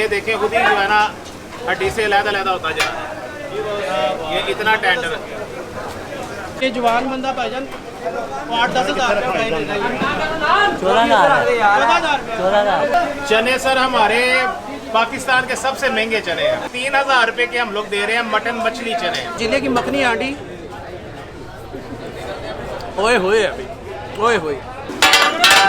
ये देखिए खुद ही जो है ना हड्डी से अलग-अलग होता जा रहा है। ये इतना टेंडर है। ये जवान बंदा भाईजान 8-10 हज़ार चने सर हमारे पाकिस्तान के सबसे महंगे चने हैं। 3000 रुपए के हम लोग दे रहे हैं मटन मछली चने। जिले की मखनी हांडी ओए होए अभी ओए होए।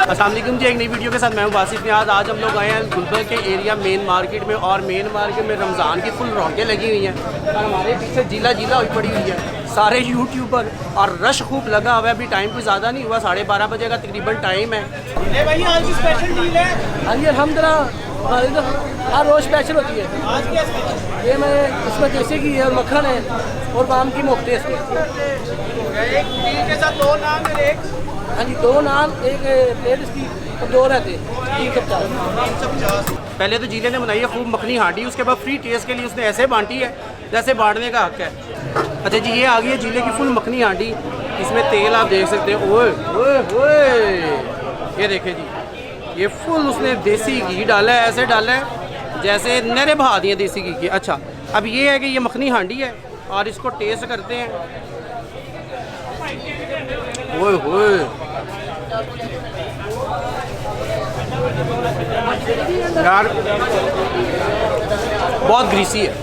अस्सलाम वालेकुम जी, एक नई वीडियो के साथ मैं हूं वासिफ नियाज़। आज हम लोग आए हैं गुलबर्ग के एरिया मेन मार्केट में, और मेन मार्केट में रमज़ान की फुल रौनकें लगी हुई हैं और हमारे पीछे जिला हुई पड़ी हुई है। सारे यूट्यूबर और रश खूब लगा हुआ है। अभी टाइम कोई ज़्यादा नहीं हुआ, 12:30 बजे का तकरीबन टाइम है। भाई आज की स्पेशल डील है। हाँ जी अल्हम्दुलिल्लाह, हर रोज़ स्पेशल होती है। आज क्या स्पेशल? ये मैं इसमें जैसे की है मक्खन है और पाम की मुफ्त है इसमें। एक डील के साथ 2 नान और एक, हाँ जी 2 नान, एक प्लेट इसकी और 2 रहते 350। पहले तो जिले ने बनाई है खूब मखनी हांडी, उसके बाद फ्री टेस्ट के लिए उसने ऐसे बांटी है जैसे बांटने का हक है। अच्छा जी, ये आ गई है जिले की फुल मखनी हांडी। इसमें तेल आप देख सकते हैं। ओए ओए ओए, ये देखें जी, ये फुल उसने देसी घी डाला है, ऐसे डाला है जैसे नहरे बहा दिए देसी घी की। अच्छा, अब ये है कि ये मखनी हांडी है और इसको टेस्ट करते हैं। ओए होए, यार बहुत ग्रीसी है,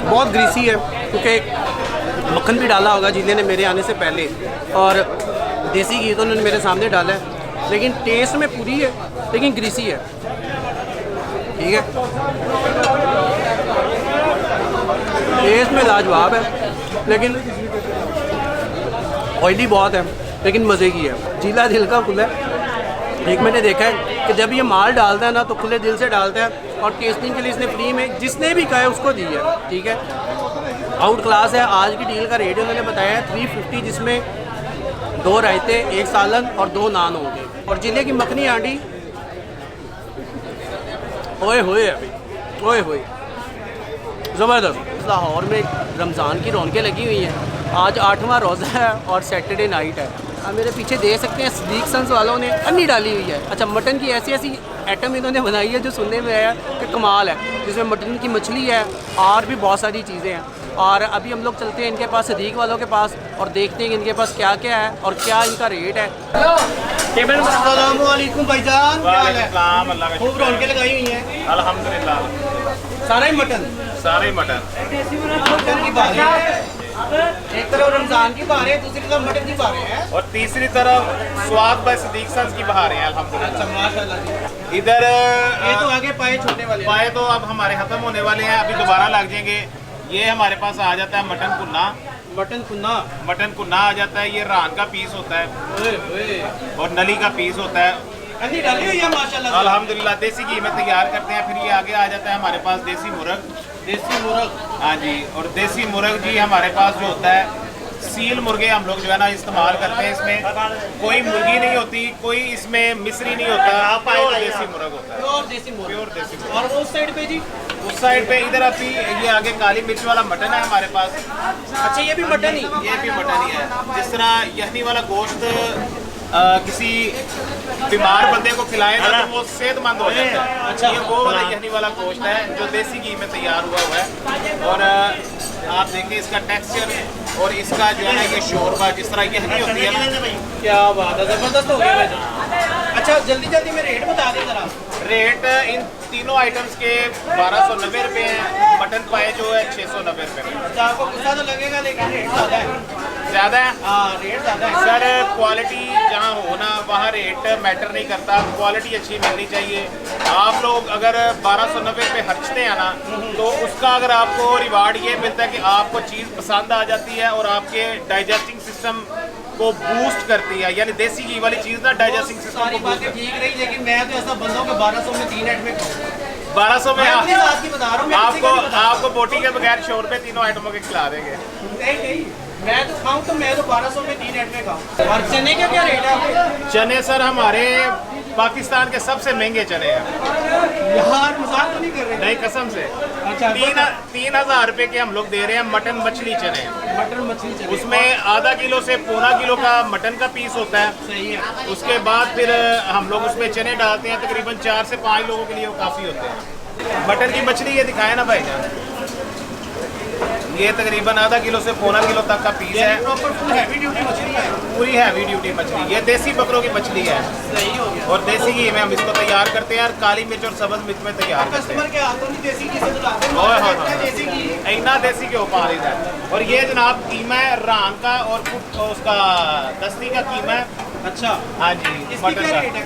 बहुत ग्रीसी है, क्योंकि मक्खन भी डाला होगा जिन्हें ने मेरे आने से पहले, और देसी घी तो उन्होंने मेरे सामने डाला है, लेकिन टेस्ट में पूरी है लेकिन ग्रीसी है। ठीक है, टेस्ट में लाजवाब है लेकिन ऑयली बहुत है, लेकिन मज़े की है। जिला दिल का खुला है। एक मैंने देखा है कि जब ये माल डालता है ना तो खुले दिल से डालता है, और टेस्टिंग के लिए इसने फ्री में जिसने भी कहा है उसको दी है। ठीक है, आउट क्लास है। आज की डील का रेट उन्होंने बताया है 350, जिसमें 2 रायते, 1 सालन और 2 नान होंगे। और जिले की मखनी हांडी ओए होए अभी ओए होए, ज़बरदस्त। लाहौर में रमज़ान की रौनकें लगी हुई हैं। आज 8वां रोज़ा है और सैटरडे नाइट है। आप मेरे पीछे देख सकते हैं सदीक सन्स वालों ने अन्नी डाली हुई है। अच्छा, मटन की ऐसी ऐसी आइटम इन्होंने बनाई है जो सुनने में आया कि कमाल है, जिसमें मटन की मछली है और भी बहुत सारी चीज़ें हैं। और अभी हम लोग चलते हैं इनके पास, सदीक वालों के पास, और देखते हैं कि इनके पास क्या क्या है और क्या इनका रेट है। अस्सलाम वालेकुम भाईजान, क्या हाल है? खूब रौनकें लगाई हुई हैं अल्हम्दुलिल्लाह। सारा ही मटन, सारे ही मटन। मटन की बात है। एक तरफ रमजान की बहारें है, दूसरी तरफ मटन की बहारें हैं, और तीसरी तरफ स्वाद बाय सदीक सन्स की बहारें हैं अल्हम्दुलिल्लाह। अच्छा माशाल्लाह जी। इधर ये तो आगे पाए छोटे वाले हैं। पाए तो अब हमारे खत्म होने वाले हैं, अभी दोबारा लग जाएंगे। ये हमारे पास आ जाता है मटन कुन्ना। मटन कुन्ना, मटन कुन्ना आ जाता है। ये रान का पीस होता है ओए ओए, और नली का पीस होता है। अन्नी डाली हुई है माशाल्लाह। अल्हम्दुलिल्लाह, देसी घी में तैयार करते हैं। फिर ये आगे आ जाता है हमारे पास देसी मुर्ग। देसी मुर्ग, हाँ जी, और देसी मुर्ग जी हमारे पास जो होता है, सील मुर्गे हम लोग जो है ना इस्तेमाल करते हैं। इसमें कोई मुर्गी नहीं होती, कोई इसमें मिस्री नहीं होता, प्योर देसी मुर्ग होता है। प्योर देसी मुर्ग। प्योर देसी मुर्ग। और उस साइड पे जी, उस साइड पे इधर अभी ये आगे काली मिर्च वाला मटन है हमारे पास। अच्छा ये भी मटन ही, ये भी मटन ही है। जिस तरह यखनी वाला गोश्त किसी बीमार बंदे को खिलाए ना तो वो सेहतमंद हो जाता है। अच्छा, ये वो वाला यखनी वाला गोश्त है जो देसी घी में तैयार हुआ है। और आप देखिए इसका टेक्सचर और इसका जो है ना ये शोरबा, जिस तरह यखनी होती है ना, क्या बात है, जबरदस्त हो गया भाई। अच्छा जल्दी जल्दी में रेट बता दें जरा। रेट इन तीनों आइटम्स के 1290 रुपये हैं। मटन पाए जो है 690 रुपये। अच्छा, आपको गुस्सा तो लगेगा लेकिन रेट ज़्यादा है। ज़्यादा है? हाँ रेट ज़्यादा है सर, क्वालिटी जहाँ हो ना वहाँ रेट मैटर नहीं करता। क्वालिटी अच्छी मिलनी चाहिए। आप लोग अगर 1290 पे खर्चते हैं ना तो उसका अगर आपको रिवार्ड ये मिलता है कि आपको चीज़ पसंद आ जाती है और आपके डाइजेस्टिंग सिस्टम को बूस्ट करती है। यानी देसी घी वाली चीज़ ना डाइजेस्टिंग सिस्टम सारी को बूस्ट बातें ठीक रही, लेकिन मैं तो ऐसा बंदा हूँ कि 1200 में 3 आइटम में 1200 में मैं अपनी बात की बता रहा हूँ। मैं किसी का नहीं बता रहा। आपको बोटी के बगैर 100 रुपये तीनों आइटमों के खिला देंगे। नहीं नहीं, मैं तो खाऊँ तो मैं तो 1200 में 3 आइटम में खाऊँ। और चने का क्या रेट है आपके? चने सर हमारे पाकिस्तान के सबसे महंगे चने हैं। यार मजाक तो नहीं कर रहे? नहीं, कसम से। अच्छा, 3000 रुपए के हम लोग दे रहे हैं मटन मछली चने। मटन मछली चने, उसमें आधा किलो से पौना किलो का मटन का पीस होता है। सही है। उसके बाद फिर हम लोग उसमें चने डालते हैं। तकरीबन 4 से 5 लोगों के लिए वो काफ़ी होते हैं। मटन की मछली ये दिखाए ना भाईजान, ये तकरीबन आधा किलो से पौना किलो तक का पीस है। प्रॉपर फुल हैवी ड्यूटी मछली है। पूरी हैवी ड्यूटी मछली, ये देसी बकरों की मछली है। सही हो गया। और देसी घी में हम इसको तैयार करते हैं और काली मिर्च और सब्ज मिर्च में तैयार करते कस्टमर हैं। के हाथों में देसी घी से बुलाते हैं। ओए होए होए। देसी घी इतना देसी के ऊपर है। और ये जनाब कीमा है रान का और उसका दस्ती का कीमा है। अच्छा, हाँ जी, इसकी मटन क्या का रेट है?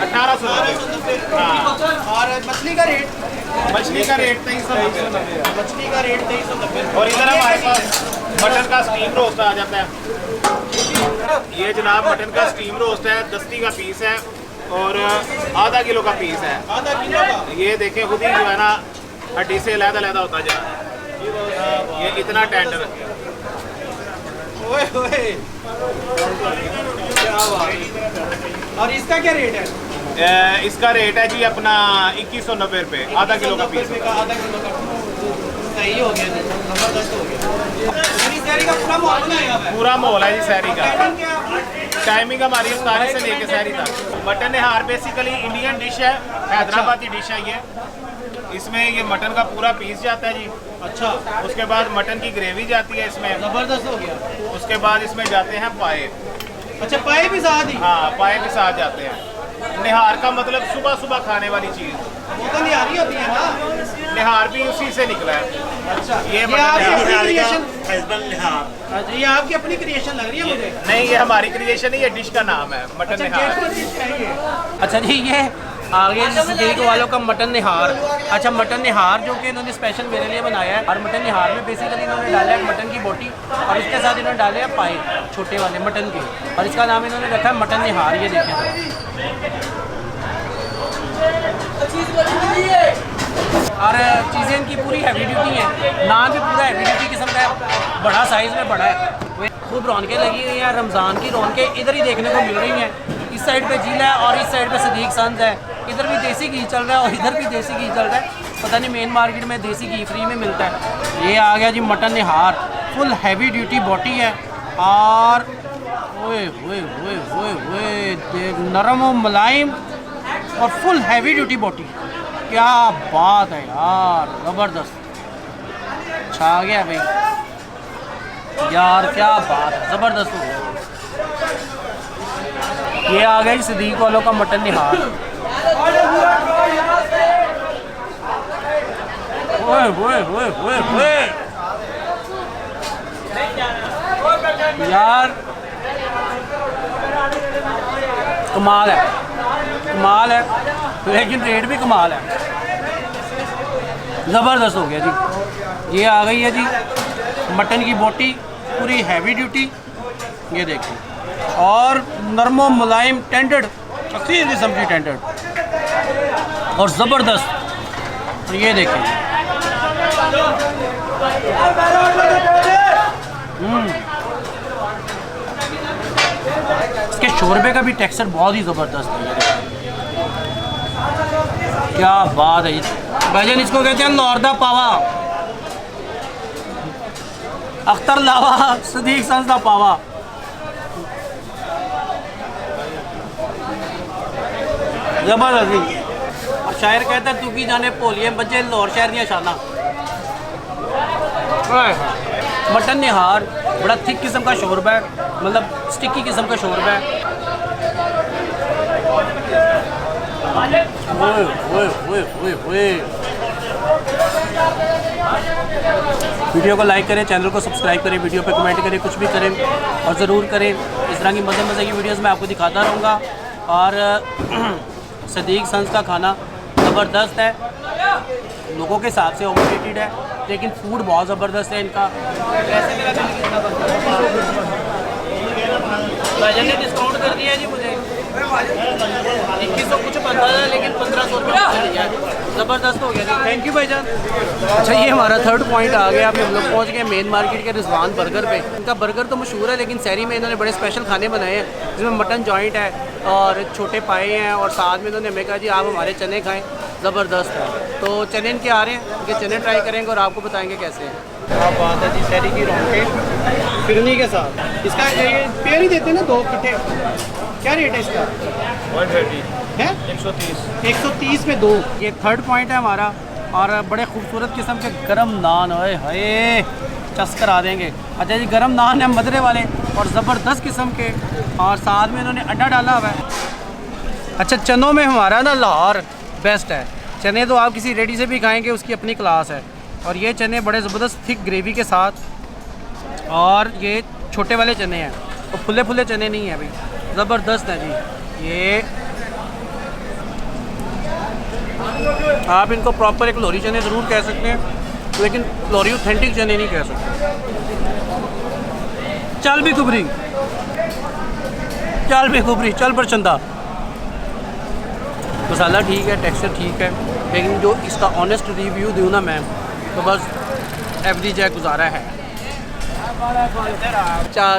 1890। हाँ। और मछली का रेट? मछली का रेट 2390। मछली का रेट 2390। और इधर हमारे पास मटन का स्टीम रोस्ट आ जाता है। ये जनाब मटन का स्टीम रोस्ट है, दस्ती का पीस है और आधा किलो का पीस है। आधा किलो का? ये देखें खुद ही जो है ना हड्डी से लहदा होता जा रहा है। ये इतना टेंडर है। ओए ओए, क्या बात है। और इसका क्या रेट है? इसका रेट है जी अपना 2190 रुपये, आधा किलो का पीस का। आधा किलो का सही हो गया, जबरदस्त हो गया। शहरी का पूरा माहौल बनाया हुआ है। पूरा माहौल है जी शहरी का। टाइमिंग क्या? टाइमिंग हमारी इफ्तारी से लेके शहरी तक। मटन निहार बेसिकली इंडियन डिश है, हैदराबादी डिश है ये। इसमें ये मटन का पूरा पीस जाता है जी। अच्छा, उसके बाद मटन की ग्रेवी जाती है इसमें। जबरदस्त हो गया। उसके बाद इसमें जाते हैं पाए। अच्छा, पाए भी साथ ही? हाँ, पाए के साथ जाते हैं। निहार का मतलब सुबह सुबह खाने वाली चीज़। वो तो निहारी होती है ना? निहार भी उसी से निकला है। अच्छा, ये ये मटन आपकी निहार अपनी का क्रिएशन? अच्छा, ये आपकी अपनी क्रिएशन लग रही है मुझे। नहीं, ये हमारी क्रिएशन है, ये डिश का नाम है मटन अच्छा, निहार। डेढ़ डिश है ये। अच्छा जी, ये आगे सिद्दीक वालों का मटन निहार। अच्छा, मटन निहार जो कि इन्होंने स्पेशल मेरे लिए बनाया है। और मटन निहार में बेसिकली इन्होंने डाला है मटन की बोटी और उसके साथ इन्होंने डाले हैं पाए छोटे वाले मटन के, और इसका नाम इन्होंने रखा है मटन निहार। ये देखें, और चीज़ें इनकी पूरी हैवी ड्यूटी हैं। नान भी पूरा हैवी ड्यूटी किस्म का है, बड़ा साइज़ में बड़ा है। खूब रौनकें लगी हुई हैं। रमज़ान की रौनकें इधर ही देखने को मिल रही हैं। इस साइड पे जिला है और इस साइड पे सदीक संद है। इधर भी देसी घी चल रहा है और इधर भी देसी घी चल रहा है। पता नहीं मेन मार्केट में देसी घी फ्री में मिलता है। ये आ गया जी मटन निहार, फुल हैवी ड्यूटी बोटी है। और ओए ओए ओए ओए ओए, नरम और मुलायम और फुल हैवी ड्यूटी बोटी। क्या बात है यार, ज़बरदस्त छा गया भाई यार, क्या बात है, ज़बरदस्त हो गया। ये आ गया सदीक वालों का मटन निहार। ओए ओए ओए ओए ओए यार, कमाल है, कमाल है, लेकिन रेट भी कमाल है। ज़बरदस्त हो गया जी। ये आ गई है जी मटन की बोटी, पूरी हैवी ड्यूटी। ये देखिए, और नरमो मुलायम टेंडर, अच्छी किस्म की टेंडर और ज़बरदस्त। ये देखिए, इसके शोरबे का भी टेक्सचर बहुत ही ज़बरदस्त है। ये देखिए, क्या बात है भाईजान, इसको कहते हैं लौरदा पावा, अख्तर लावा, सदीक संस दा पावा। जबरदस्त। और शायर कहता है तू की जाने भोलिए बच्चे लाहौर शहर दियां शाना। मटन निहार बड़ा थिक किस्म का शोरबा है, मतलब स्टिकी किस्म का शोरबा है। ओए ओए ओए ओए ओए। वीडियो को लाइक करें, चैनल को सब्सक्राइब करें, वीडियो पे कमेंट करें, कुछ भी करें और ज़रूर करें। इस तरह की मज़े की वीडियोस मैं आपको दिखाता रहूँगा। और सदीक संस का खाना ज़बरदस्त है, लोगों के हिसाब से ओवररेटेड है, लेकिन फूड बहुत ज़बरदस्त है इनका। भाईजान ने डिस्काउंट कर दिया है जी मुझे, 2100 कुछ बनता था लेकिन 1500 रुपये दिया है। ज़बरदस्त हो गया जी, थैंक यू भाईजान। अच्छा, ये हमारा थर्ड पॉइंट आ गया। अभी हम लोग पहुँच गए मेन मार्केट के रिजवान बर्गर पे। इनका बर्गर तो मशहूर है, लेकिन शहरी में इन्होंने बड़े स्पेशल खाने बनाए हैं, जिसमें मटन जॉइंट है और छोटे पाए हैं, और साथ में इन्होंने हमें कहा जी आप हमारे चने खाएँ, ज़बरदस्त है। तो चने इनके आ रहे हैं, इनके चने ट्राई करेंगे और आपको बताएँगे कैसे हैं। क्या बात है जी, शहरी की रौनकें फिरनी के साथ। इसका ये पेयर ही देते हैं ना, 2 इकट्ठे, क्या रेट है इसका? 130। है 130 में 2। ये थर्ड पॉइंट है हमारा। और बड़े खूबसूरत किस्म के गरम नान, ओए हाय चस कर आ देंगे। अच्छा जी, गरम नान है मदरे वाले और ज़बरदस्त किस्म के, और साथ में इन्होंने अंडा डाला हुआ है। अच्छा, चनों में हमारा ना लाहौर बेस्ट है। चने तो आप किसी रेडी से भी खाएंगे, उसकी अपनी क्लास है। और ये चने बड़े ज़बरदस्त थिक ग्रेवी के साथ, और ये छोटे वाले चने हैं, तो फुले फुले चने नहीं हैं भाई, ज़बरदस्त है जी। ये आप इनको प्रॉपर एक लोरी चने ज़रूर कह सकते हैं, लेकिन लोरी ऑथेंटिक चने नहीं कह सकते। चल भी कुबरी, चल भी कुबरी, चल पर चंदा। मसाला ठीक है, टेक्सचर ठीक है, लेकिन जो इसका ऑनेस्ट रिव्यू दूँ ना मैं, तो बस एवरेज है, गुजारा है।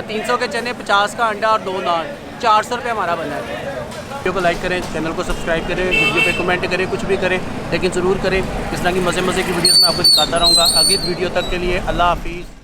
300 के चने, 50 का अंडा और 2 नान, 400 रुपये हमारा बना है। वीडियो को लाइक करें, चैनल को सब्सक्राइब करें, वीडियो पे कमेंट करें, कुछ भी करें, लेकिन ज़रूर करें। इस तरह की मज़े की वीडियोस मैं आपको दिखाता रहूँगा। आगे वीडियो तक के लिए अल्लाह हाफिज़।